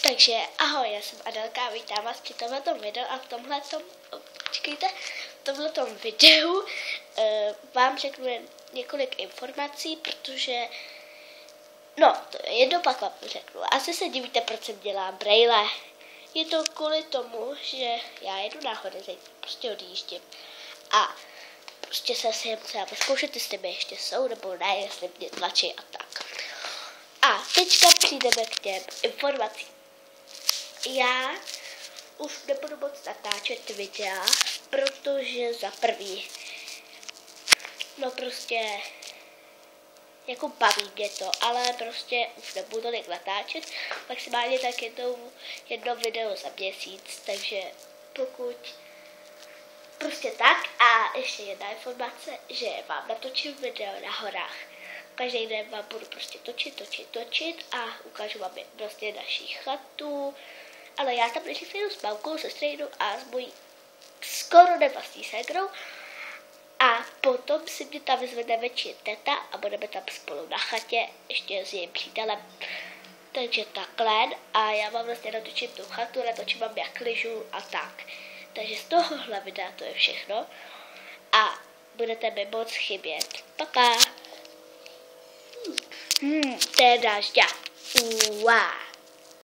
Takže ahoj, já jsem Adelka a vítám vás při tomhletom videu a v tomhletom videu vám řeknu několik informací, protože to je jedno, pak vám to řeknu. Asi se divíte, proč jsem dělám brejle. Je to kvůli tomu, že já jedu na hory, prostě odjíždím a prostě se si musela vyzkoušet, jestli mi ještě jsou nebo ne, jestli mě tlačí a tak. A teďka přijdeme k těm informacím. Já už nebudu moc natáčet videa, protože za prvý, prostě jako baví mě to, ale prostě už nebudu tolik natáčet, maximálně tak jedno video za měsíc, takže pokud prostě tak. A ještě jedna informace, že vám natočím video na horách. Každý den vám budu prostě točit a ukážu vám prostě naší chatu. Ale já tam ještě jdu s mamkou, se strejnou a s mojí skoro nevlastní ségrou. A potom si mě tam vyzvedne večer teta a budeme tam spolu na chatě, ještě s jejím přítelem. Takže takhle. A já vám vlastně natočím tu chatu, natočím vám jak lyžu a tak. Takže z tohohle videa to je všechno. A budete mi moc chybět. Paka. To je dážďa. Uá.